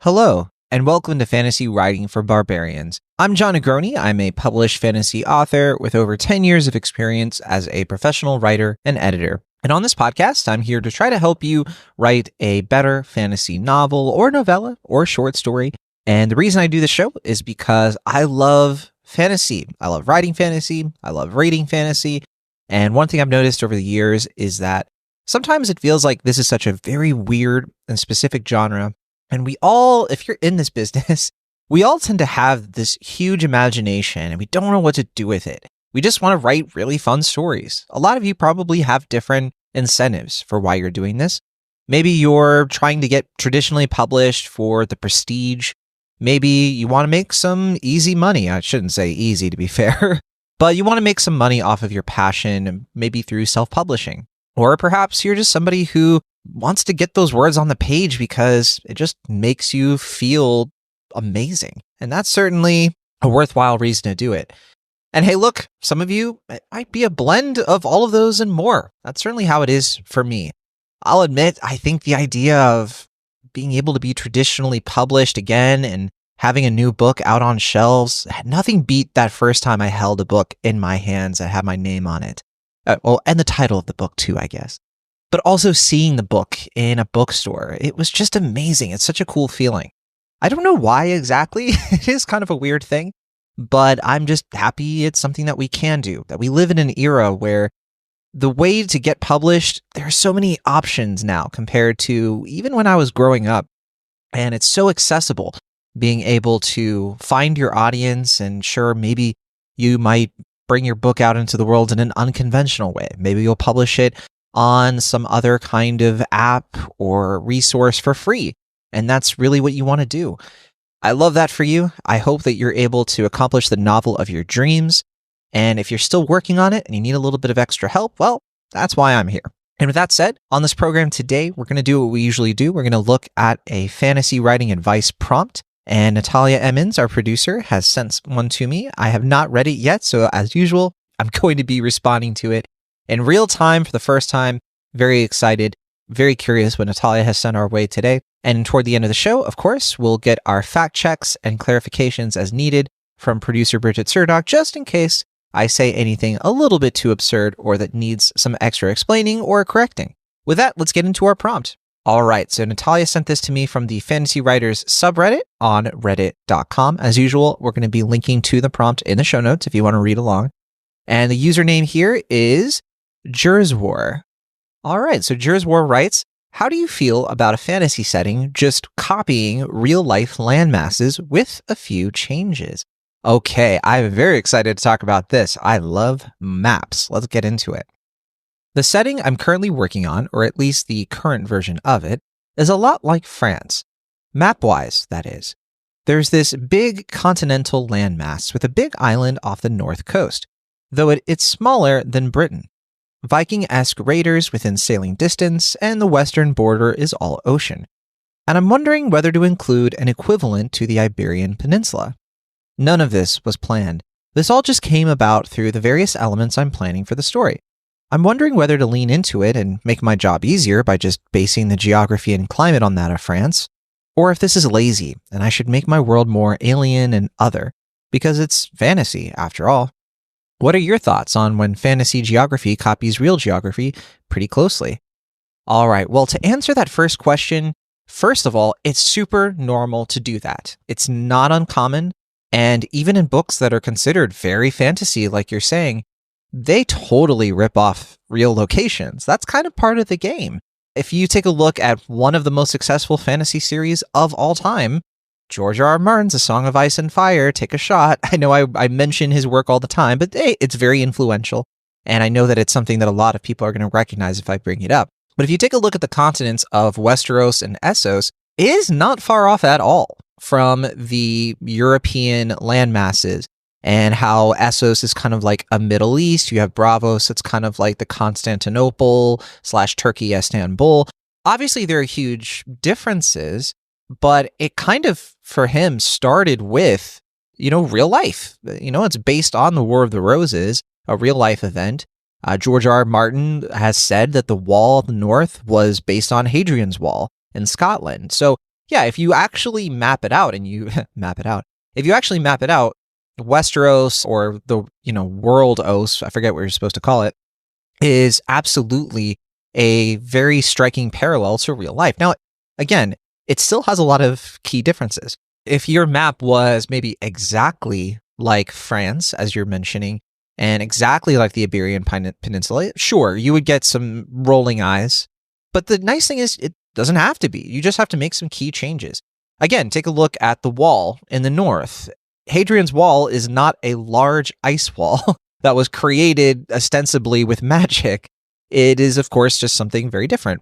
Hello, and welcome to Fantasy Writing for Barbarians. I'm John Negroni. I'm a published fantasy author with over 10 years of experience as a professional writer and editor. And on this podcast, I'm here to try to help you write a better fantasy novel or novella or short story. And the reason I do this show is because I love fantasy. I love writing fantasy. I love reading fantasy. And one thing I've noticed over the years is that sometimes it feels like this is such a very weird and specific genre. And we all, if you're in this business, we all tend to have this huge imagination and we don't know what to do with it. We just want to write really fun stories. A lot of you probably have different incentives for why you're doing this. Maybe you're trying to get traditionally published for the prestige. Maybe you want to make some easy money. I shouldn't say easy to be fair, but you want to make some money off of your passion, maybe through self-publishing. Or perhaps you're just somebody who wants to get those words on the page because it just makes you feel amazing. And that's certainly a worthwhile reason to do it. And hey, look, some of you, it might be a blend of all of those and more. That's certainly how it is for me. I'll admit, I think the idea of being able to be traditionally published again and having a new book out on shelves, nothing beat that first time I held a book in my hands that had my name on it. And the title of the book too, I guess. But also seeing the book in a bookstore. It was just amazing. It's such a cool feeling. I don't know why exactly. It is kind of a weird thing, but I'm just happy it's something that we can do, that we live in an era where the way to get published, there are so many options now compared to even when I was growing up. And it's so accessible being able to find your audience, and sure, maybe you might bring your book out into the world in an unconventional way. Maybe you'll publish it on some other kind of app or resource for free. And that's really what you want to do. I love that for you. I hope that you're able to accomplish the novel of your dreams. And if you're still working on it and you need a little bit of extra help, well, that's why I'm here. And with that said, on this program today, we're going to do what we usually do. We're going to look at a fantasy writing advice prompt. And Natalia Emmons, our producer, has sent one to me. I have not read it yet. So as usual, I'm going to be responding to it in real time for the first time. Very excited, very curious what Natalia has sent our way today. And toward the end of the show, of course, we'll get our fact checks and clarifications as needed from producer Bridget Surdock, just in case I say anything a little bit too absurd or that needs some extra explaining or correcting. With that, let's get into our prompt. All right, so Natalia sent this to me from the Fantasy Writers subreddit on reddit.com. As usual, we're going to be linking to the prompt in the show notes if you want to read along. And the username here is Jerswar. All right, so Jerswar writes, how do you feel about a fantasy setting just copying real-life landmasses with a few changes? Okay, I'm very excited to talk about this. I love maps. Let's get into it. The setting I'm currently working on, or at least the current version of it, is a lot like France. Map-wise, that is. There's this big continental landmass with a big island off the north coast, though it's smaller than Britain. Viking-esque raiders within sailing distance, and the western border is all ocean. And I'm wondering whether to include an equivalent to the Iberian Peninsula. None of this was planned. This all just came about through the various elements I'm planning for the story. I'm wondering whether to lean into it and make my job easier by just basing the geography and climate on that of France, or if this is lazy and I should make my world more alien and other, because it's fantasy after all. What are your thoughts on when fantasy geography copies real geography pretty closely? All right, well, to answer that first question, first of all, it's super normal to do that. It's not uncommon, and even in books that are considered very fantasy, like you're saying, they totally rip off real locations. That's kind of part of the game. If you take a look at one of the most successful fantasy series of all time, George R. R. Martin's A Song of Ice and Fire, take a shot. I know I mention his work all the time, but hey, it's very influential. And I know that it's something that a lot of people are going to recognize if I bring it up. But if you take a look at the continents of Westeros and Essos, it is not far off at all from the European landmasses, and how Essos is kind of like a Middle East. You have Braavos, it's kind of like the Constantinople/Turkey, Istanbul. Obviously, there are huge differences, but it kind of, for him, started with, real life. It's based on the War of the Roses, a real life event. George R. R. Martin has said that the Wall of the North was based on Hadrian's Wall in Scotland. So yeah, if you actually map it out and you map it out, if you actually map it out, Westeros, or the, world Os, I forget what you're supposed to call it, is absolutely a very striking parallel to real life. Now, again, it still has a lot of key differences. If your map was maybe exactly like France, as you're mentioning, and exactly like the Iberian Peninsula, sure, you would get some rolling eyes. But the nice thing is it doesn't have to be. You just have to make some key changes. Again, take a look at the wall in the north. Hadrian's Wall is not a large ice wall that was created ostensibly with magic. It is, of course, just something very different.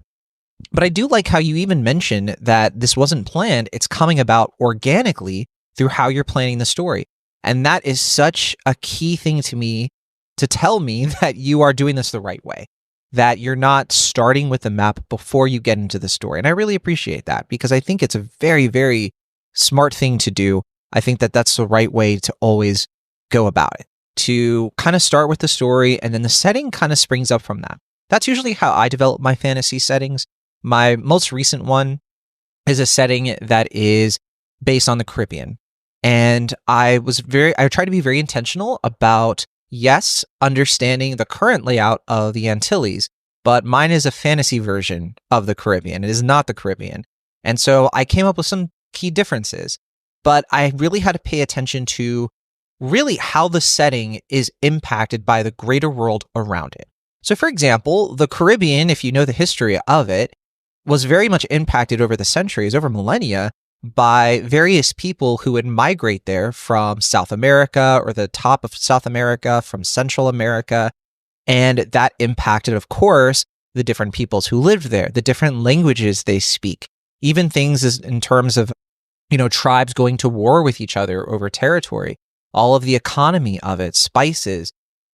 But I do like how you even mentioned that this wasn't planned. It's coming about organically through how you're planning the story. And that is such a key thing to me, to tell me that you are doing this the right way, that you're not starting with the map before you get into the story. And I really appreciate that, because I think it's a very, very smart thing to do. I think that that's the right way to always go about it, to kind of start with the story, and then the setting kind of springs up from that. That's usually how I develop my fantasy settings. My most recent one is a setting that is based on the Caribbean. And I tried to be very intentional about, yes, understanding the current layout of the Antilles, but mine is a fantasy version of the Caribbean. It is not the Caribbean. And so I came up with some key differences, but I really had to pay attention to really how the setting is impacted by the greater world around it. So for example, the Caribbean, if you know the history of it, was very much impacted over the centuries, over millennia, by various people who would migrate there from South America, or the top of South America, from Central America. And that impacted, of course, the different peoples who lived there, the different languages they speak, even things as in terms of, tribes going to war with each other over territory, all of the economy of it, spices.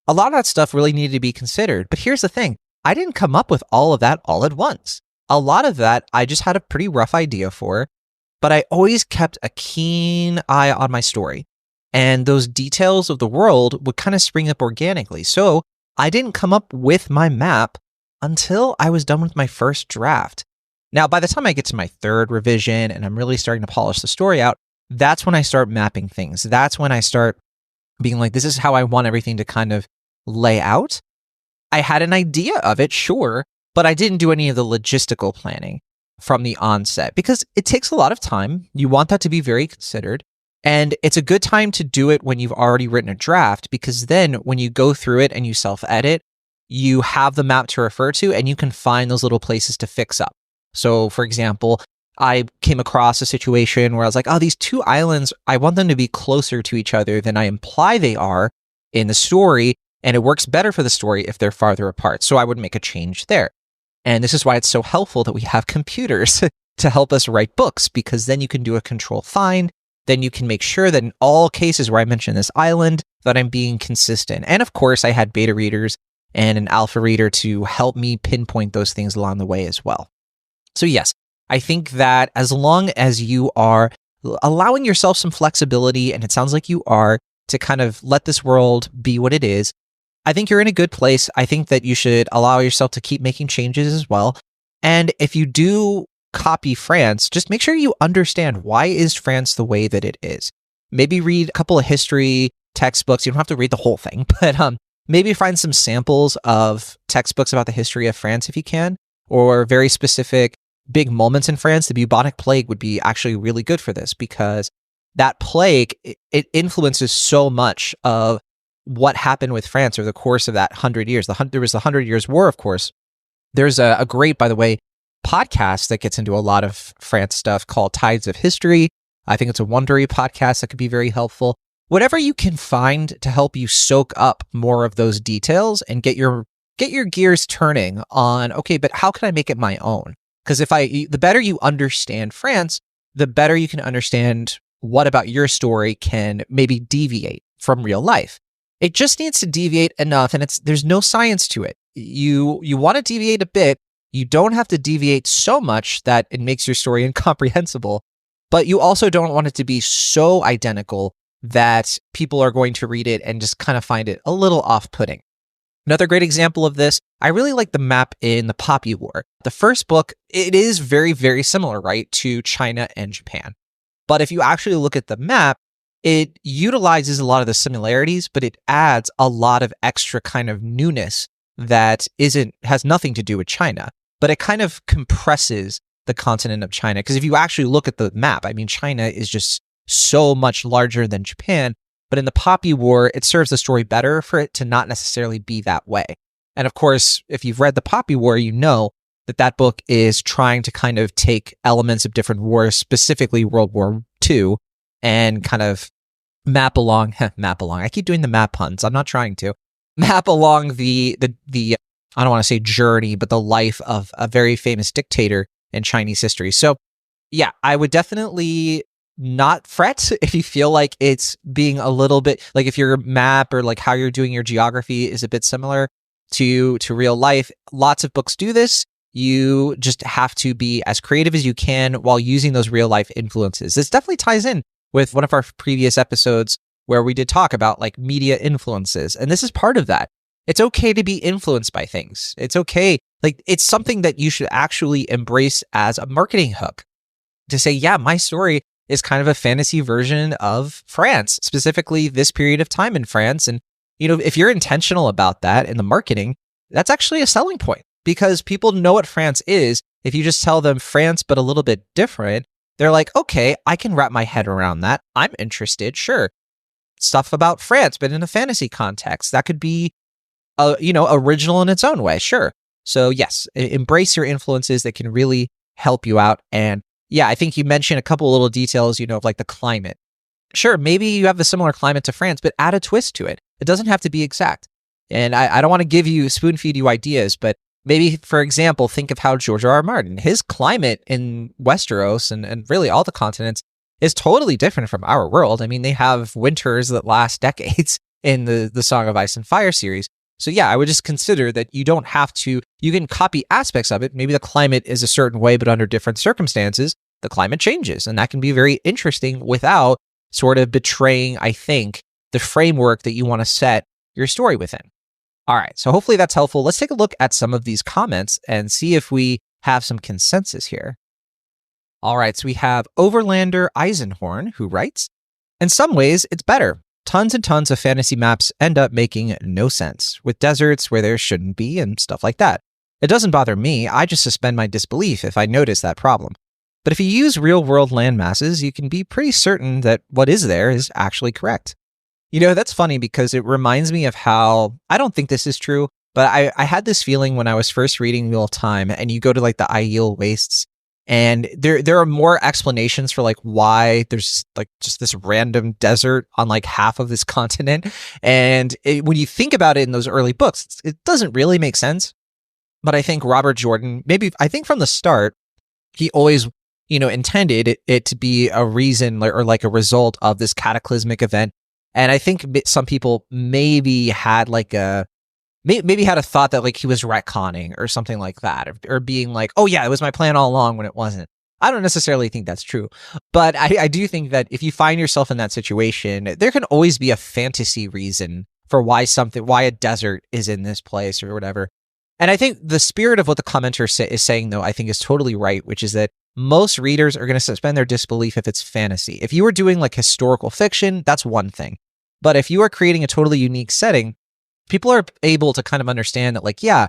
A lot of that stuff really needed to be considered. But here's the thing. I didn't come up with all of that all at once. A lot of that I just had a pretty rough idea for, but I always kept a keen eye on my story. And those details of the world would kind of spring up organically. So I didn't come up with my map until I was done with my first draft. Now, by the time I get to my third revision and I'm really starting to polish the story out, that's when I start mapping things. That's when I start being like, this is how I want everything to kind of lay out. I had an idea of it, sure, but I didn't do any of the logistical planning from the onset, because it takes a lot of time. You want that to be very considered. And it's a good time to do it when you've already written a draft, because then when you go through it and you self-edit, you have the map to refer to and you can find those little places to fix up. So for example, I came across a situation where I was like, oh, these two islands, I want them to be closer to each other than I imply they are in the story. And it works better for the story if they're farther apart. So I would make a change there. And this is why it's so helpful that we have computers to help us write books, because then you can do a control find. Then you can make sure that in all cases where I mention this island, that I'm being consistent. And of course, I had beta readers and an alpha reader to help me pinpoint those things along the way as well. So yes, I think that as long as you are allowing yourself some flexibility, and it sounds like you are, to kind of let this world be what it is, I think you're in a good place. I think that you should allow yourself to keep making changes as well. And if you do copy France, just make sure you understand, why is France the way that it is? Maybe read a couple of history textbooks. You don't have to read the whole thing, but maybe find some samples of textbooks about the history of France if you can, or very specific big moments in France. The bubonic plague would be actually really good for this, because that plague, it influences so much of what happened with France over the course of that 100 years. There was the 100 Years' War, of course. There's a great, by the way, podcast that gets into a lot of France stuff called Tides of History. I think it's a Wondery podcast that could be very helpful. Whatever you can find to help you soak up more of those details and get your gears turning on, okay, but how can I make it my own? Because the better you understand France, the better you can understand what about your story can maybe deviate from real life. It just needs to deviate enough, and there's no science to it. You want to deviate a bit. You don't have to deviate so much that it makes your story incomprehensible, but you also don't want it to be so identical that people are going to read it and just kind of find it a little off-putting. Another great example of this, I really like the map in the Poppy War. The first book, it is very, very similar, right, to China and Japan. But if you actually look at the map, it utilizes a lot of the similarities, but it adds a lot of extra kind of newness that has nothing to do with China. But it kind of compresses the continent of China. Because if you actually look at the map, I mean, China is just so much larger than Japan. But in the Poppy War, it serves the story better for it to not necessarily be that way. And of course, if you've read the Poppy War, you know that book is trying to kind of take elements of different wars, specifically World War II, and kind of map along. I keep doing the map puns. I'm not trying to. Map along the I don't want to say journey, but the life of a very famous dictator in Chinese history. So yeah, I would definitely not fret if you feel like it's being a little bit like if your map or like how you're doing your geography is a bit similar to real life. Lots of books do this. You just have to be as creative as you can while using those real life influences. This definitely ties in with one of our previous episodes where we did talk about like media influences. And this is part of that. It's okay to be influenced by things. It's okay. Like it's something that you should actually embrace as a marketing hook to say, yeah, my story is kind of a fantasy version of France, specifically this period of time in France. And, you know, if you're intentional about that in the marketing, that's actually a selling point because people know what France is. If you just tell them France, but a little bit different, they're like, okay, I can wrap my head around that. I'm interested. Sure. Stuff about France, but in a fantasy context, that could be, original in its own way. Sure. So yes, embrace your influences that can really help you out. And yeah, I think you mentioned a couple little details, of like the climate. Sure, maybe you have a similar climate to France, but add a twist to it. It doesn't have to be exact. And I don't want to spoon feed you ideas, but maybe, for example, think of how George R. Martin, his climate in Westeros and really all the continents is totally different from our world. I mean, they have winters that last decades in the Song of Ice and Fire series. So yeah, I would just consider that you don't have to, you can copy aspects of it. Maybe the climate is a certain way, but under different circumstances, the climate changes. And that can be very interesting without sort of betraying, I think, the framework that you want to set your story within. All right, so hopefully that's helpful. Let's take a look at some of these comments and see if we have some consensus here. All right, so we have Overlander Eisenhorn, who writes, in some ways, it's better. Tons and tons of fantasy maps end up making no sense, with deserts where there shouldn't be and stuff like that. It doesn't bother me, I just suspend my disbelief if I notice that problem. But if you use real-world land masses, you can be pretty certain that what is there is actually correct. That's funny because it reminds me of how, I don't think this is true, but I had this feeling when I was first reading Wheel of Time, and you go to like the Aiel Wastes, and there are more explanations for like why there's like just this random desert on like half of this continent. And when you think about it in those early books, it doesn't really make sense. But I think Robert Jordan, I think from the start, he always, intended it to be a reason or like a result of this cataclysmic event. And I think some people maybe had like maybe had a thought that like he was retconning or something like that, or being like, oh yeah, it was my plan all along when it wasn't. I don't necessarily think that's true, but I do think that if you find yourself in that situation, there can always be a fantasy reason for why a desert is in this place or whatever. And I think the spirit of what the commenter is saying, though, I think is totally right, which is that most readers are going to suspend their disbelief if it's fantasy. If you were doing like historical fiction, that's one thing. But if you are creating a totally unique setting, people are able to kind of understand that, like, yeah,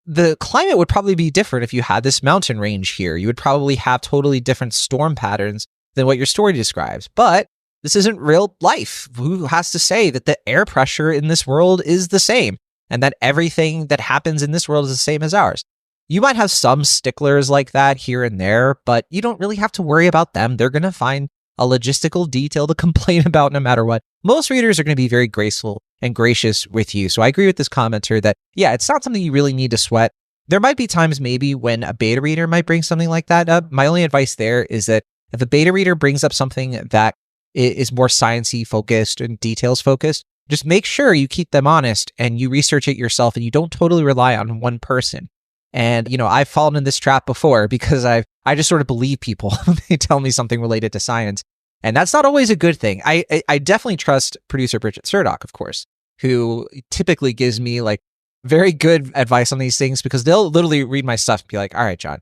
the climate would probably be different if you had this mountain range here. You would probably have totally different storm patterns than what your story describes. But this isn't real life. Who has to say that the air pressure in this world is the same and that everything that happens in this world is the same as ours? You might have some sticklers like that here and there, but you don't really have to worry about them. They're going to find a logistical detail to complain about no matter what. Most readers are going to be very graceful and gracious with you. So I agree with this commenter that, yeah, it's not something you really need to sweat. There might be times maybe when a beta reader might bring something like that up. My only advice there is that if a beta reader brings up something that is more sciencey focused and details focused, just make sure you keep them honest and you research it yourself and you don't totally rely on one person. And, I've fallen in this trap before because I just sort of believe people when they tell me something related to science. And that's not always a good thing. I definitely trust producer Bridget Surdock, of course, who typically gives me like very good advice on these things because they'll literally read my stuff and be like, all right, John,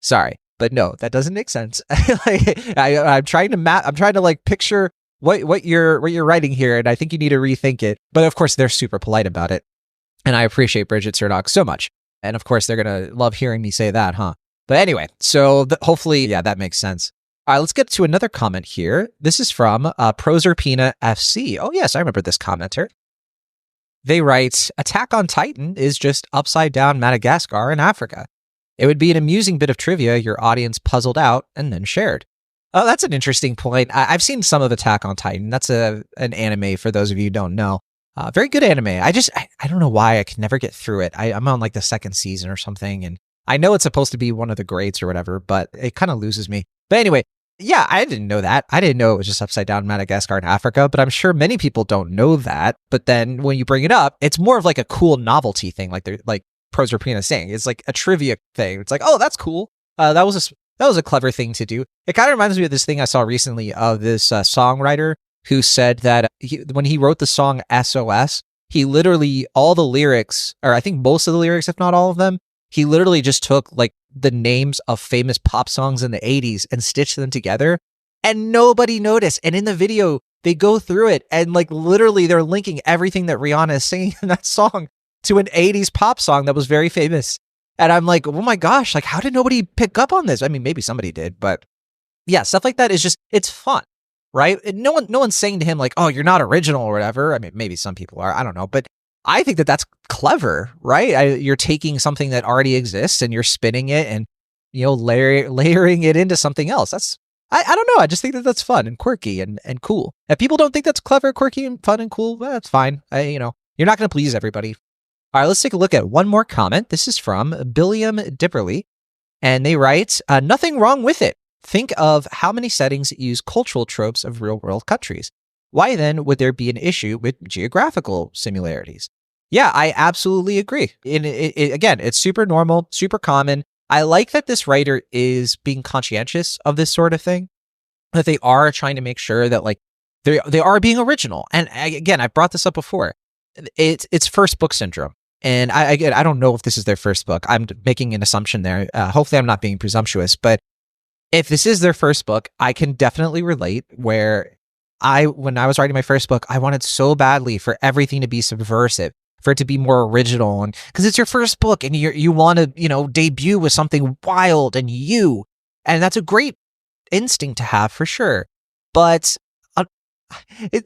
sorry, but no, that doesn't make sense. I'm trying to like picture what you're writing here, and I think you need to rethink it. But of course, they're super polite about it. And I appreciate Bridget Surdock so much. And of course, they're going to love hearing me say that, huh? But anyway, so hopefully, yeah, that makes sense. All right, let's get to another comment here. This is from Proserpina FC. Oh, yes, I remember this commenter. They write, Attack on Titan is just upside down Madagascar in Africa. It would be an amusing bit of trivia your audience puzzled out and then shared. Oh, that's an interesting point. I've seen some of Attack on Titan. That's an anime for those of you who don't know. Very good anime. I don't know why I can never get through it. I'm on like the second season or something, and I know it's supposed to be one of the greats or whatever, but it kind of loses me. But anyway, yeah, I didn't know that. I didn't know it was just upside down Madagascar in Africa, but I'm sure many people don't know that. But then when you bring it up, it's more of like a cool novelty thing, like Proserpina saying. It's like a trivia thing. It's like, oh, that's cool. That was a clever thing to do. It kind of reminds me of this thing I saw recently of this songwriter who said that when he wrote the song SOS, he literally, all the lyrics, or I think most of the lyrics, if not all of them, he literally just took like the names of famous pop songs in the 80s and stitched them together, and nobody noticed. And in the video, they go through it and like literally they're linking everything that Rihanna is singing in that song to an 80s pop song that was very famous. And I'm like, oh my gosh, like how did nobody pick up on this? I mean, maybe somebody did, but yeah, stuff like that is just, it's fun. Right? And no one's saying to him like, oh, you're not original or whatever. I mean, maybe some people are, I don't know, but I think that that's clever, right? You're taking something that already exists and you're spinning it and, you know, layering it into something else. I don't know. I just think that that's fun and quirky and cool. If people don't think that's clever, quirky and fun and cool, well, that's fine. You're not going to please everybody. All right, let's take a look at one more comment. This is from Billiam Dipperly, and they write, nothing wrong with it. Think of how many settings use cultural tropes of real-world countries. Why then would there be an issue with geographical similarities? Yeah, I absolutely agree. Again, it's super normal, super common. I like that this writer is being conscientious of this sort of thing, that they are trying to make sure that like they are being original. And again, I've brought this up before. It's first book syndrome. And I don't know if this is their first book. I'm making an assumption there. Hopefully I'm not being presumptuous, but if this is their first book, I can definitely relate where when I was writing my first book, I wanted so badly for everything to be subversive, for it to be more original. And because it's your first book and you want to, debut with something wild and and that's a great instinct to have for sure. But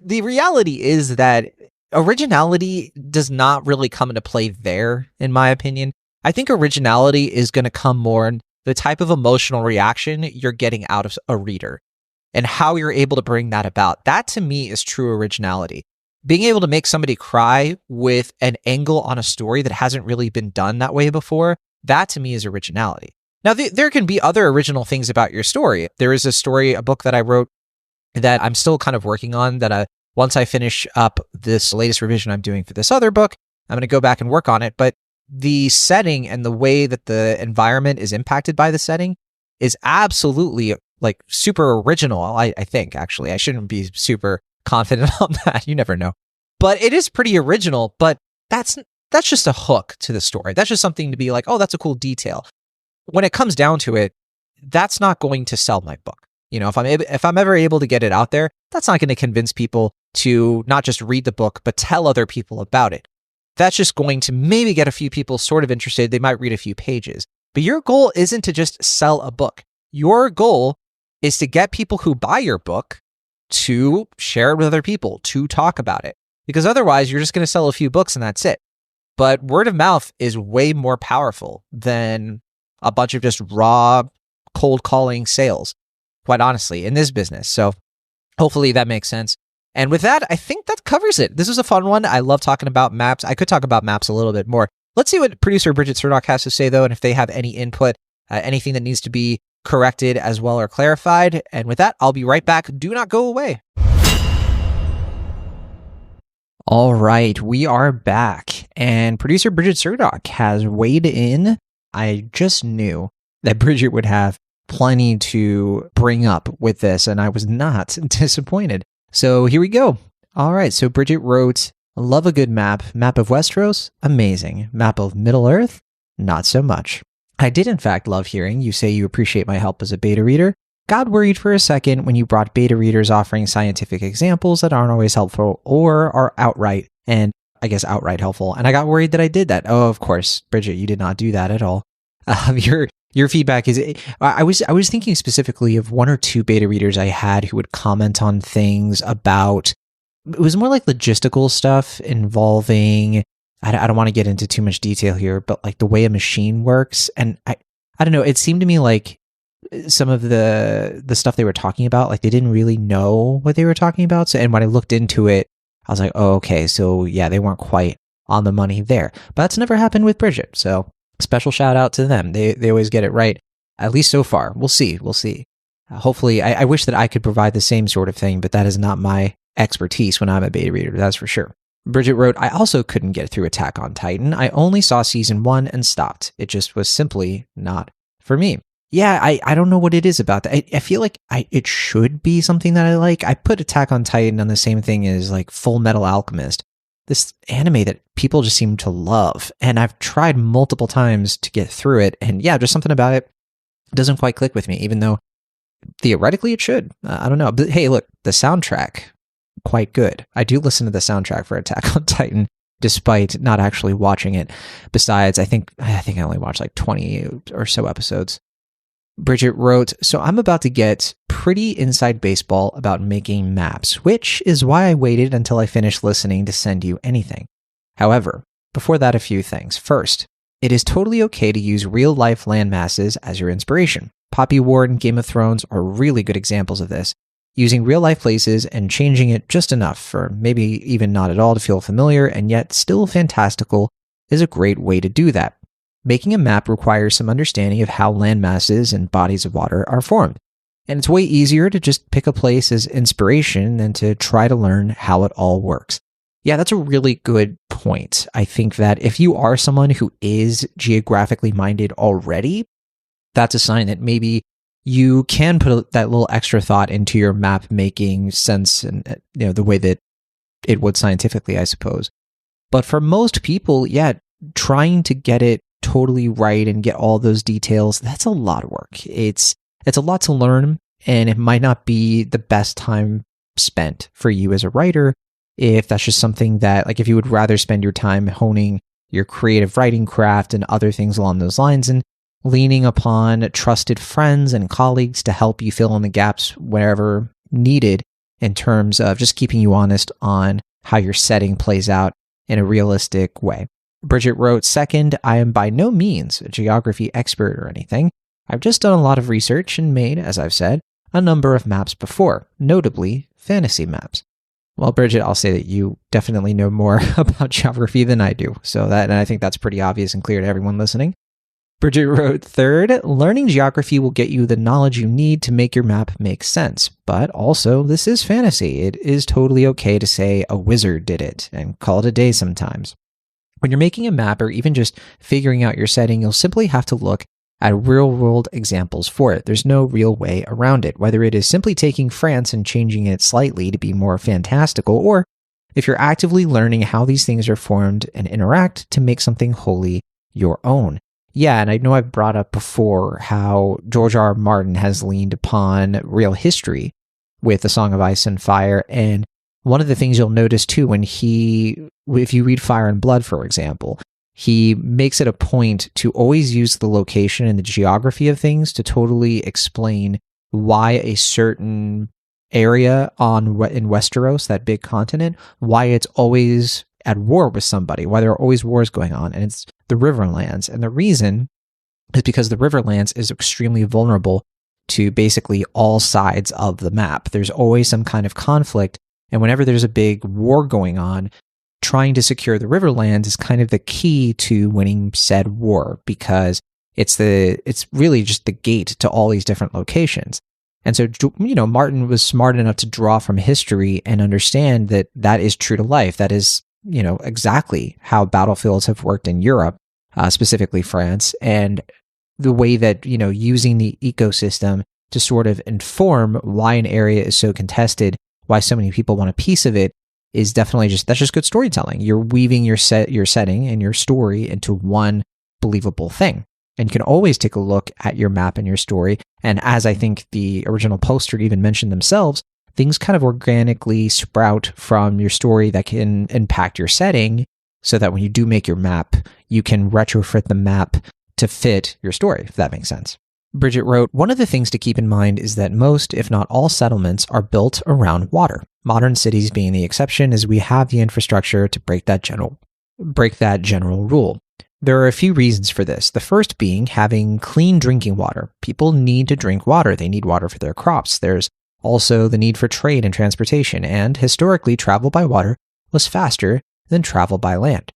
the reality is that originality does not really come into play there, in my opinion. I think originality is going to come more in the type of emotional reaction you're getting out of a reader and how you're able to bring that about. That to me is true originality. Being able to make somebody cry with an angle on a story that hasn't really been done that way before, that to me is originality. Now, there can be other original things about your story. There is a book that I wrote that I'm still kind of working on that once I finish up this latest revision I'm doing for this other book, I'm going to go back and work on it. But the setting and the way that the environment is impacted by the setting is absolutely like super original. I think actually, I shouldn't be super confident on that. You never know, but it is pretty original, but that's just a hook to the story. That's just something to be like, oh, that's a cool detail. When it comes down to it, that's not going to sell my book. If I'm ever able to get it out there, that's not going to convince people to not just read the book, but tell other people about it. That's just going to maybe get a few people sort of interested. They might read a few pages. But your goal isn't to just sell a book. Your goal is to get people who buy your book to share it with other people, to talk about it. Because otherwise, you're just going to sell a few books and that's it. But word of mouth is way more powerful than a bunch of just raw, cold calling sales, quite honestly, in this business. So hopefully that makes sense. And with that, I think that covers it. This was a fun one. I love talking about maps. I could talk about maps a little bit more. Let's see what producer Bridget Surdock has to say, though, and if they have any input, anything that needs to be corrected as well or clarified. And with that, I'll be right back. Do not go away. All right, we are back. And producer Bridget Surdock has weighed in. I just knew that Bridget would have plenty to bring up with this, and I was not disappointed. So here we go. All right. So Bridget wrote, Love a good map. Map of Westeros? Amazing. Map of Middle-earth? Not so much. I did in fact love hearing you say you appreciate my help as a beta reader. Got worried for a second when you brought beta readers offering scientific examples that aren't always helpful or are outright helpful. And I got worried that I did that. Oh, of course, Bridget, you did not do that at all. Your feedback is, I was thinking specifically of one or two beta readers I had who would comment on things about, it was more like logistical stuff involving, I don't want to get into too much detail here, but like the way a machine works. And I don't know, it seemed to me like some of the stuff they were talking about, like they didn't really know what they were talking about. So, and when I looked into it, I was like, oh, okay, so yeah, they weren't quite on the money there. But that's never happened with Bridget. So special shout out to them. They always get it right, at least so far. We'll see. Hopefully, I wish that I could provide the same sort of thing, but that is not my expertise when I'm a beta reader, that's for sure. Bridget wrote, I also couldn't get through Attack on Titan. I only saw season 1 and stopped. It just was simply not for me. Yeah, I don't know what it is about that. I feel like it should be something that I like. I put Attack on Titan on the same thing as like Full Metal Alchemist, this anime that people just seem to love. And I've tried multiple times to get through it. And yeah, just something about it doesn't quite click with me, even though theoretically it should. I don't know. But hey, look, the soundtrack, quite good. I do listen to the soundtrack for Attack on Titan, despite not actually watching it. Besides, I think I only watched like 20 or so episodes. Bridget wrote, so I'm about to get pretty inside baseball about making maps, which is why I waited until I finished listening to send you anything. However, before that, a few things. First, it is totally okay to use real-life land masses as your inspiration. Poppy War and Game of Thrones are really good examples of this. Using real-life places and changing it just enough, or maybe even not at all, to feel familiar and yet still fantastical is a great way to do that. Making a map requires some understanding of how land masses and bodies of water are formed. And it's way easier to just pick a place as inspiration than to try to learn how it all works. Yeah, that's a really good point. I think that if you are someone who is geographically minded already, that's a sign that maybe you can put that little extra thought into your map making sense and the way that it would scientifically, I suppose. But for most people, yeah, trying to get it totally right and get all those details, that's a lot of work. It's a lot to learn, and it might not be the best time spent for you as a writer if that's just something that, like, if you would rather spend your time honing your creative writing craft and other things along those lines and leaning upon trusted friends and colleagues to help you fill in the gaps wherever needed in terms of just keeping you honest on how your setting plays out in a realistic way. Bridget wrote, second, I am by no means a geography expert or anything. I've just done a lot of research and made, as I've said, a number of maps before, notably fantasy maps. Well, Bridget, I'll say that you definitely know more about geography than I do. And I think that's pretty obvious and clear to everyone listening. Bridget wrote, third, learning geography will get you the knowledge you need to make your map make sense. But also, this is fantasy. It is totally okay to say a wizard did it and call it a day sometimes. When you're making a map or even just figuring out your setting, you'll simply have to look at real-world examples for it. There's no real way around it, whether it is simply taking France and changing it slightly to be more fantastical, or if you're actively learning how these things are formed and interact to make something wholly your own. Yeah, and I know I've brought up before how George R. R. Martin has leaned upon real history with The Song of Ice and Fire, and one of the things you'll notice too if you read Fire and Blood, for example, he makes it a point to always use the location and the geography of things to totally explain why a certain area in Westeros, that big continent, why it's always at war with somebody, why there are always wars going on, and it's the Riverlands. And the reason is because the Riverlands is extremely vulnerable to basically all sides of the map. There's always some kind of conflict, and whenever there's a big war going on, trying to secure the Riverlands is kind of the key to winning said war, because it's really just the gate to all these different locations. And so, Martin was smart enough to draw from history and understand that that is true to life. That is, exactly how battlefields have worked in Europe, specifically France, and the way that, using the ecosystem to sort of inform why an area is so contested, why so many people want a piece of it, is definitely that's just good storytelling. You're weaving your setting and your story into one believable thing. And you can always take a look at your map and your story. And as I think the original poster even mentioned themselves, things kind of organically sprout from your story that can impact your setting, so that when you do make your map, you can retrofit the map to fit your story, if that makes sense. Bridget wrote, one of the things to keep in mind is that most, if not all, settlements are built around water. Modern cities being the exception, as we have the infrastructure to break that general rule. There are a few reasons for this. The first being having clean drinking water. People need to drink water. They need water for their crops. There's also the need for trade and transportation, and historically, travel by water was faster than travel by land.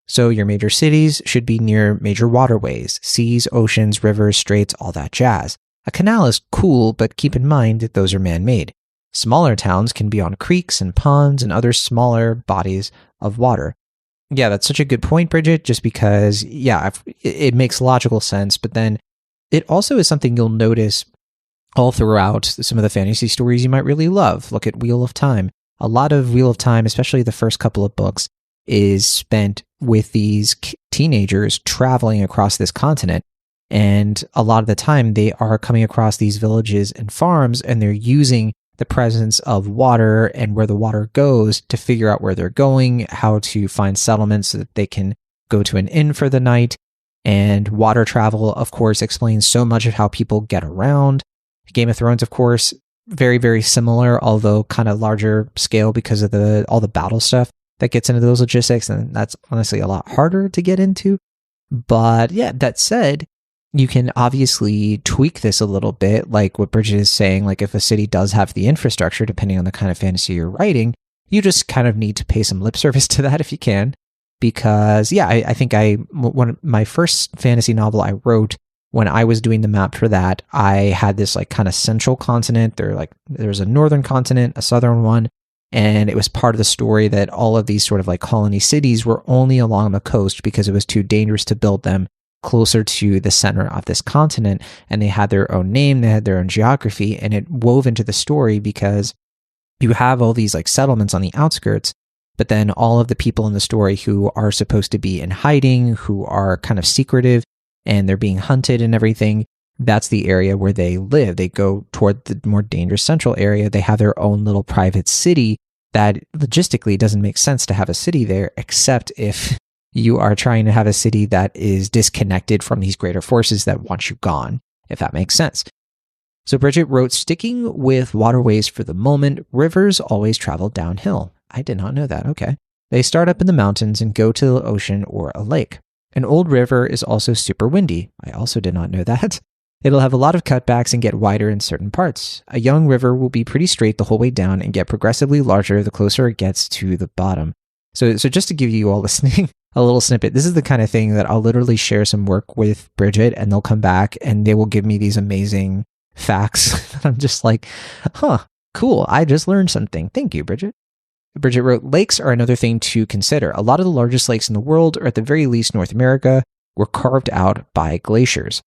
So your major cities should be near major waterways, seas, oceans, rivers, straits, all that jazz. A canal is cool, but keep in mind that those are man-made. Smaller towns can be on creeks and ponds and other smaller bodies of water. Yeah, that's such a good point, Bridget, just because, it makes logical sense, but then it also is something you'll notice all throughout some of the fantasy stories you might really love. Look at Wheel of Time. A lot of Wheel of Time, especially the first couple of books, is spent with these teenagers traveling across this continent. And a lot of the time they are coming across these villages and farms, and they're using the presence of water and where the water goes to figure out where they're going, how to find settlements so that they can go to an inn for the night. And water travel, of course, explains so much of how people get around. Game of Thrones, of course, very, very similar, although kind of larger scale because of all the battle stuff that gets into those logistics, and that's honestly a lot harder to get into. But yeah, that said, you can obviously tweak this a little bit, like what Bridget is saying. Like if a city does have the infrastructure, depending on the kind of fantasy you're writing, you just kind of need to pay some lip service to that if you can. Because I think one of my first fantasy novel I wrote, when I was doing the map for that, I had this like kind of central continent. There's a northern continent, a southern one. And it was part of the story that all of these sort of like colony cities were only along the coast because it was too dangerous to build them closer to the center of this continent. And they had their own name, they had their own geography, and it wove into the story because you have all these like settlements on the outskirts, but then all of the people in the story who are supposed to be in hiding, who are kind of secretive, and they're being hunted and everything, that's the area where they live. They go toward the more dangerous central area. They have their own little private city that logistically doesn't make sense to have a city there, except if you are trying to have a city that is disconnected from these greater forces that want you gone, if that makes sense. So Bridget wrote, sticking with waterways for the moment, rivers always travel downhill. I did not know that. Okay. They start up in the mountains and go to the ocean or a lake. An old river is also super windy. I also did not know that. It'll have a lot of cutbacks and get wider in certain parts. A young river will be pretty straight the whole way down and get progressively larger the closer it gets to the bottom. So just to give you all listening a little snippet, this is the kind of thing that I'll literally share some work with Bridget, and they'll come back and they will give me these amazing facts that I'm just like, cool, I just learned something. Thank you, Bridget. Bridget wrote, lakes are another thing to consider. A lot of the largest lakes in the world, or at the very least North America, were carved out by glaciers.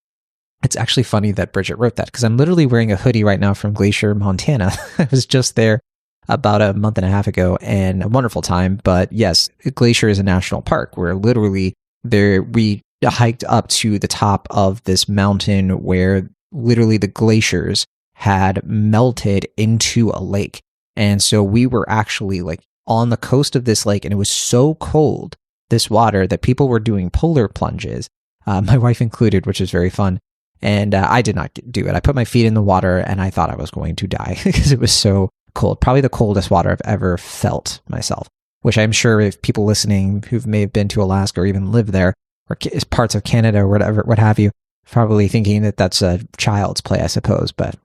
It's actually funny that Bridget wrote that because I'm literally wearing a hoodie right now from Glacier, Montana. I was just there about a month and a half ago, and a wonderful time. But yes, Glacier is a national park where literally we hiked up to the top of this mountain where literally the glaciers had melted into a lake. And so we were actually like on the coast of this lake, and it was so cold, this water, that people were doing polar plunges, my wife included, which is very fun. And I did not do it. I put my feet in the water and I thought I was going to die because it was so cold. Probably the coldest water I've ever felt myself, which I'm sure if people listening who may have been to Alaska or even live there or parts of Canada or whatever, what have you, probably thinking that that's a child's play, I suppose. But,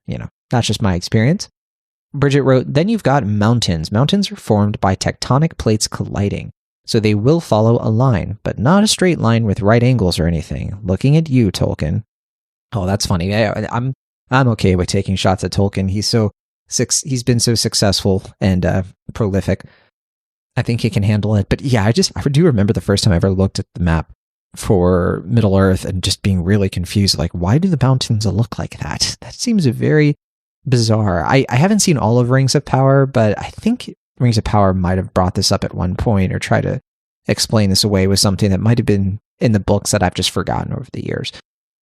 that's just my experience. Bridget wrote, then you've got mountains. Mountains are formed by tectonic plates colliding. So they will follow a line, but not a straight line with right angles or anything. Looking at you, Tolkien. Oh, that's funny. I'm okay with taking shots at Tolkien. He's been so successful and prolific. I think he can handle it. But yeah, I do remember the first time I ever looked at the map for Middle Earth and just being really confused. Like, why do the mountains look like that? That seems very bizarre. I haven't seen all of Rings of Power, but I think Rings of Power might have brought this up at one point or tried to explain this away with something that might have been in the books that I've just forgotten over the years.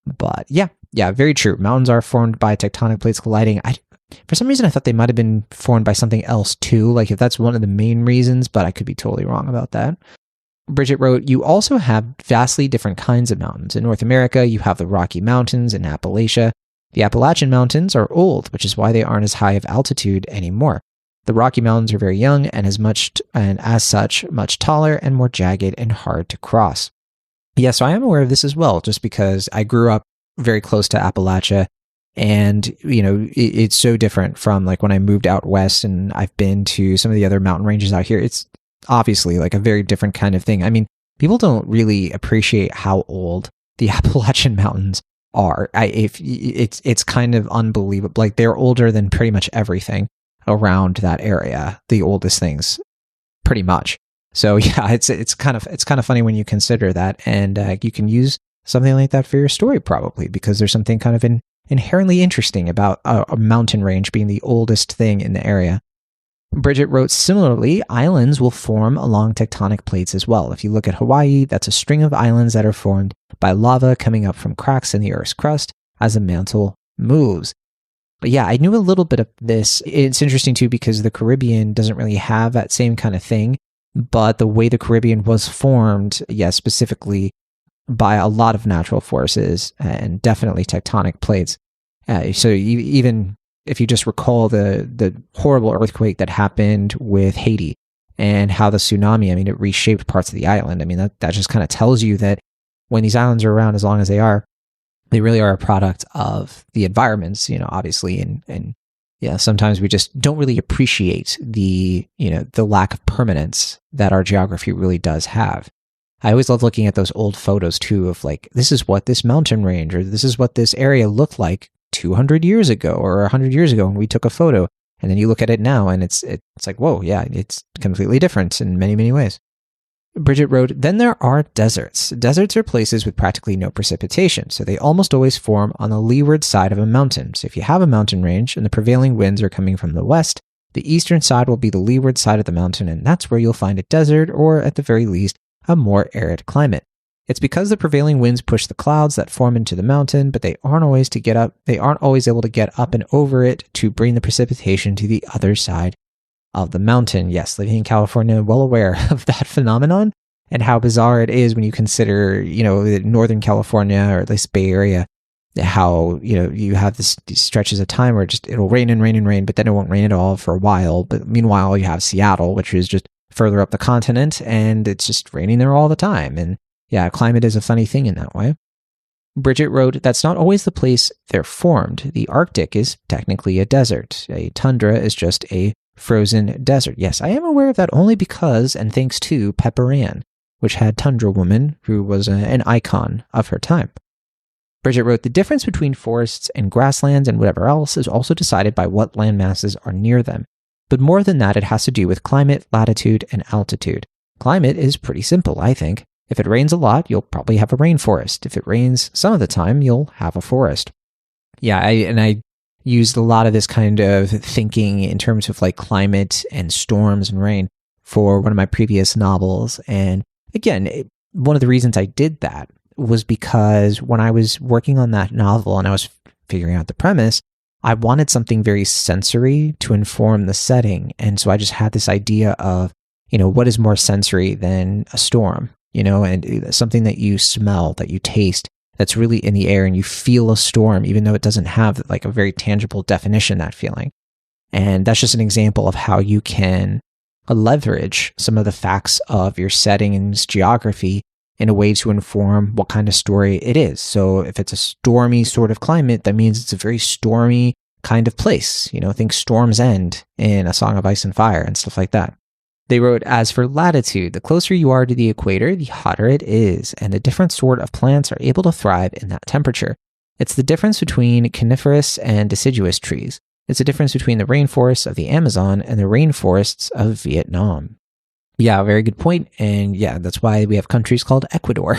But yeah, very true. Mountains are formed by tectonic plates colliding. For some reason, I thought they might have been formed by something else too, like if that's one of the main reasons, but I could be totally wrong about that. Bridget wrote, you also have vastly different kinds of mountains. In North America, you have the Rocky Mountains in Appalachia. The Appalachian Mountains are old, which is why they aren't as high of altitude anymore. The Rocky Mountains are very young and as such, much taller and more jagged and hard to cross. Yeah, so I am aware of this as well, just because I grew up very close to Appalachia. And, it's so different from like when I moved out west and I've been to some of the other mountain ranges out here. It's obviously like a very different kind of thing. I mean, people don't really appreciate how old the Appalachian Mountains are. It's kind of unbelievable. Like they're older than pretty much everything around that area, the oldest things, pretty much. So yeah, it's kind of funny when you consider that, and you can use something like that for your story probably, because there's something kind of inherently interesting about a mountain range being the oldest thing in the area. Bridget wrote, similarly, islands will form along tectonic plates as well. If you look at Hawaii, that's a string of islands that are formed by lava coming up from cracks in the Earth's crust as the mantle moves. But yeah, I knew a little bit of this. It's interesting too because the Caribbean doesn't really have that same kind of thing, but the way the Caribbean was formed, specifically by a lot of natural forces and definitely tectonic plates. So even if you just recall the horrible earthquake that happened with Haiti and how the tsunami, it reshaped parts of the island. That just kind of tells you that when these islands are around as long as they are, they really are a product of the environments, obviously. And sometimes we just don't really appreciate the lack of permanence that our geography really does have. I always love looking at those old photos too of like, this is what this mountain range or this is what this area looked like 200 years ago or 100 years ago when we took a photo. And then you look at it now and it's like, whoa, yeah, it's completely different in many, many ways. Bridget wrote, then there are deserts. Deserts are places with practically no precipitation, so they almost always form on the leeward side of a mountain. So if you have a mountain range and the prevailing winds are coming from the west, the eastern side will be the leeward side of the mountain, and that's where you'll find a desert, or at the very least, a more arid climate. It's because the prevailing winds push the clouds that form into the mountain, but they aren't always able to get up and over it to bring the precipitation to the other side of the mountain. Yes, living in California, well aware of that phenomenon and how bizarre it is when you consider, Northern California or at least Bay Area, how, you have these stretches of time where it'll rain and rain and rain, but then it won't rain at all for a while. But meanwhile, you have Seattle, which is just further up the continent, and it's just raining there all the time. And yeah, climate is a funny thing in that way. Bridget wrote, that's not always the place they're formed. The Arctic is technically a desert. A tundra is just a frozen desert. Yes, I am aware of that only because, and thanks to Pepper Ann, which had Tundra Woman, who was an icon of her time. Bridget wrote, the difference between forests and grasslands and whatever else is also decided by what land masses are near them. But more than that, it has to do with climate, latitude, and altitude. Climate is pretty simple, I think. If it rains a lot, you'll probably have a rainforest. If it rains some of the time, you'll have a forest. Yeah, I used a lot of this kind of thinking in terms of like climate and storms and rain for one of my previous novels. And again, one of the reasons I did that was because when I was working on that novel and I was figuring out the premise, I wanted something very sensory to inform the setting. And so I just had this idea of, what is more sensory than a storm? And something that you smell, that you taste, that's really in the air, and you feel a storm, even though it doesn't have like a very tangible definition, that feeling. And that's just an example of how you can leverage some of the facts of your setting and geography in a way to inform what kind of story it is. So if it's a stormy sort of climate, that means it's a very stormy kind of place. Think Storm's End in A Song of Ice and Fire and stuff like that. They wrote, as for latitude, the closer you are to the equator, the hotter it is, and the different sort of plants are able to thrive in that temperature. It's the difference between coniferous and deciduous trees. It's the difference between the rainforests of the Amazon and the rainforests of Vietnam. Yeah, very good point. And yeah, that's why we have countries called Ecuador.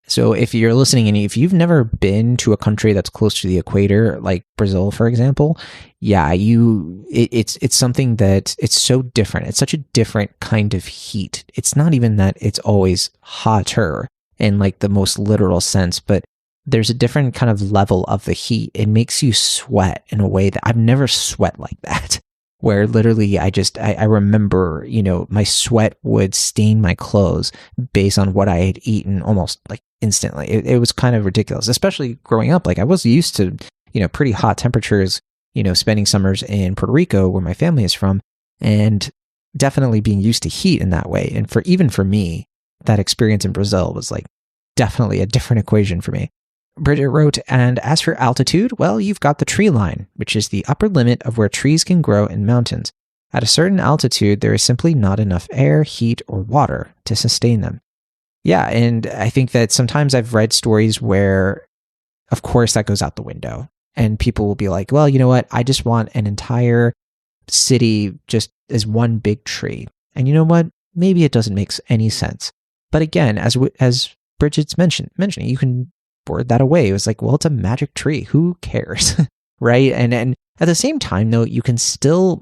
So if you're listening and if you've never been to a country that's close to the equator, like Brazil, for example, yeah, it's something that it's so different. It's such a different kind of heat. It's not even that it's always hotter in like the most literal sense, but there's a different kind of level of the heat. It makes you sweat in a way that I've never sweat like that. Where literally I remember, my sweat would stain my clothes based on what I had eaten almost like instantly. It was kind of ridiculous, especially growing up. Like I was used to, pretty hot temperatures, spending summers in Puerto Rico where my family is from, and definitely being used to heat in that way. And even for me, that experience in Brazil was like definitely a different equation for me. Bridget wrote, and as for altitude, well, you've got the tree line, which is the upper limit of where trees can grow in mountains. At a certain altitude, there is simply not enough air, heat, or water to sustain them. Yeah, and I think that sometimes I've read stories where, of course, that goes out the window. And people will be like, well, you know what? I just want an entire city just as one big tree. And you know what? Maybe it doesn't make any sense. But again, as Bridget's mentioning, you can board that away. It was like, well, it's a magic tree. Who cares? Right? And at the same time, though, you can still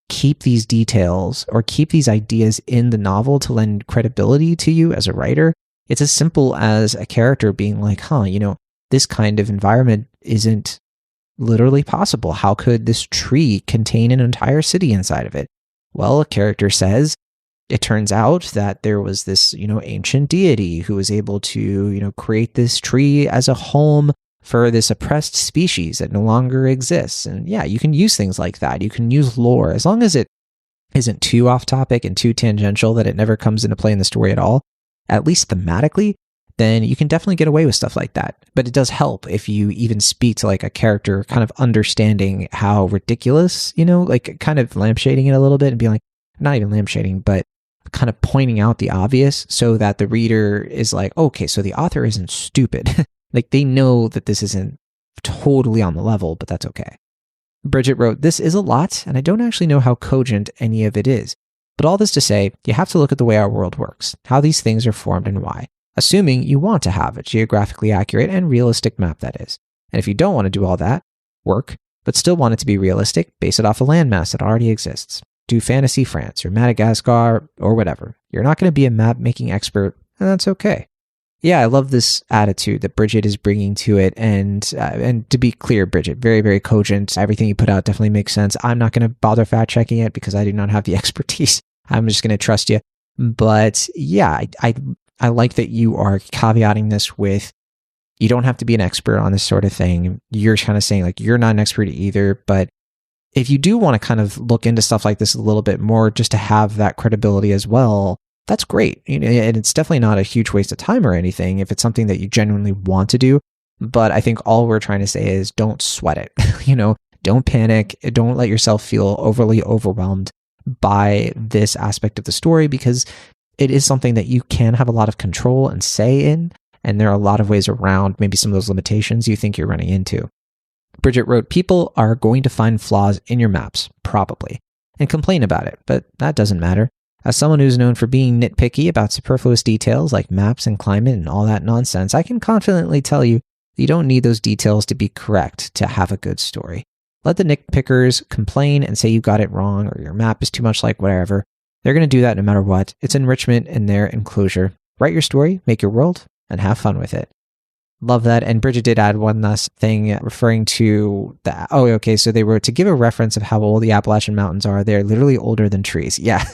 keep these details or keep these ideas in the novel to lend credibility to you as a writer. It's as simple as a character being like, this kind of environment isn't literally possible. How could this tree contain an entire city inside of it? Well, a character says, it turns out that there was this, ancient deity who was able to, create this tree as a home for this oppressed species that no longer exists. And yeah, you can use things like that. You can use lore as long as it isn't too off topic and too tangential that it never comes into play in the story at all, at least thematically, then you can definitely get away with stuff like that. But it does help if you even speak to like a character kind of understanding how ridiculous, like kind of lampshading it a little bit and being like, not even lampshading, but kind of pointing out the obvious so that the reader is like, okay, so the author isn't stupid. Like they know that this isn't totally on the level, but that's okay. Bridget wrote, this is a lot, and I don't actually know how cogent any of it is. But all this to say, you have to look at the way our world works, how these things are formed and why, assuming you want to have a geographically accurate and realistic map, that is. And if you don't want to do all that work, but still want it to be realistic, base it off a landmass that already exists. Do fantasy France or Madagascar or whatever. You're not going to be a map-making expert, and that's okay. Yeah, I love this attitude that Bridget is bringing to it. And to be clear, Bridget, very, very cogent. Everything you put out definitely makes sense. I'm not going to bother fact-checking it because I do not have the expertise. I'm just going to trust you. But yeah, I like that you are caveating this with, you don't have to be an expert on this sort of thing. You're kind of saying like, you're not an expert either, but if you do want to kind of look into stuff like this a little bit more, just to have that credibility as well, that's great. And it's definitely not a huge waste of time or anything if it's something that you genuinely want to do. But I think all we're trying to say is don't sweat it. Don't panic. Don't let yourself feel overly overwhelmed by this aspect of the story, because it is something that you can have a lot of control and say in. And there are a lot of ways around maybe some of those limitations you think you're running into. Bridget wrote, people are going to find flaws in your maps, probably, and complain about it, but that doesn't matter. As someone who's known for being nitpicky about superfluous details like maps and climate and all that nonsense, I can confidently tell you that you don't need those details to be correct to have a good story. Let the nitpickers complain and say you got it wrong or your map is too much like whatever. They're going to do that no matter what. It's enrichment in their enclosure. Write your story, make your world, and have fun with it. Love that. And Bridget did add one last thing referring to the, so they wrote, to give a reference of how old the Appalachian Mountains are, they're literally older than trees. Yeah.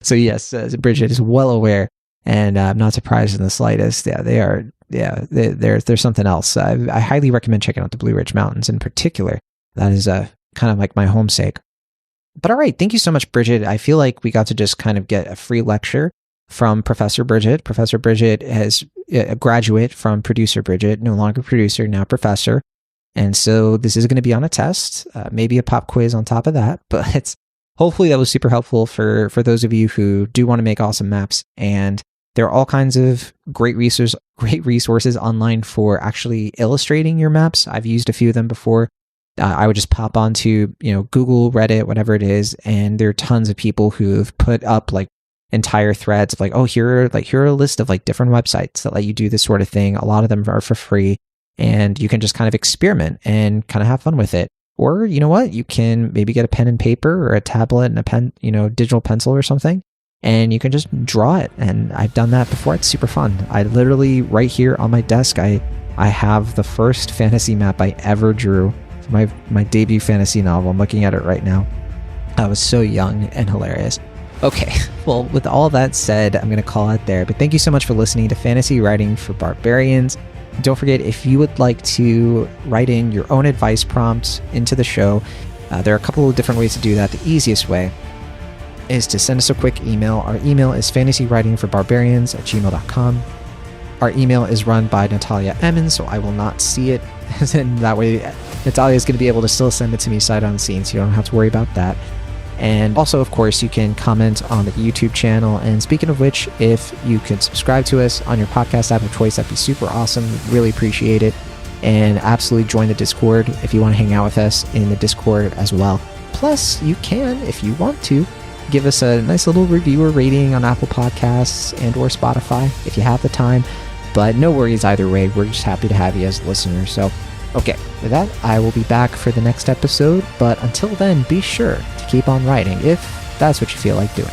So yes, Bridget is well aware, and I'm not surprised in the slightest. Yeah, they are. Yeah, there's something else. I highly recommend checking out the Blue Ridge Mountains in particular. That is kind of like my homesake. But all right, thank you so much, Bridget. I feel like we got to just kind of get a free lecture from Professor Bridget. Professor Bridget is a graduate from Producer Bridget, no longer producer, now professor. And so this is going to be on a test, maybe a pop quiz on top of that. But hopefully that was super helpful for those of you who do want to make awesome maps. And there are all kinds of great resources online for actually illustrating your maps. I've used a few of them before. I would just pop onto, Google, Reddit, whatever it is, and there are tons of people who've put up like entire threads of like, oh, here are a list of like different websites that let you do this sort of thing. A lot of them are for free, and you can just kind of experiment and kind of have fun with it. Or, you know what, you can maybe get a pen and paper or a tablet and a pen, digital pencil or something, and you can just draw it. And I've done that before. It's super fun. I literally, right here on my desk, I have the first fantasy map I ever drew for my debut fantasy novel. I'm looking at it right now. I was so young and hilarious. Okay, well, with all that said, I'm going to call it there. But thank you so much for listening to Fantasy Writing for Barbarians. Don't forget, if you would like to write in your own advice prompts into the show, there are a couple of different ways to do that. The easiest way is to send us a quick email. Our email is fantasywritingforbarbarians@gmail.com. Our email is run by Natalia Emmons, so I will not see it. And that way, Natalia is going to be able to still send it to me sight unseen, so you don't have to worry about that. And also, of course, you can comment on the YouTube channel. And speaking of which, if you could subscribe to us on your podcast app of choice, that'd be super awesome. Really appreciate it. And absolutely join the Discord if you want to hang out with us in the Discord as well. Plus, you can, if you want to, give us a nice little review or rating on Apple Podcasts and or Spotify if you have the time. But no worries either way. We're just happy to have you as listeners. So, okay, with that, I will be back for the next episode. But until then, be sure to keep on writing if that's what you feel like doing.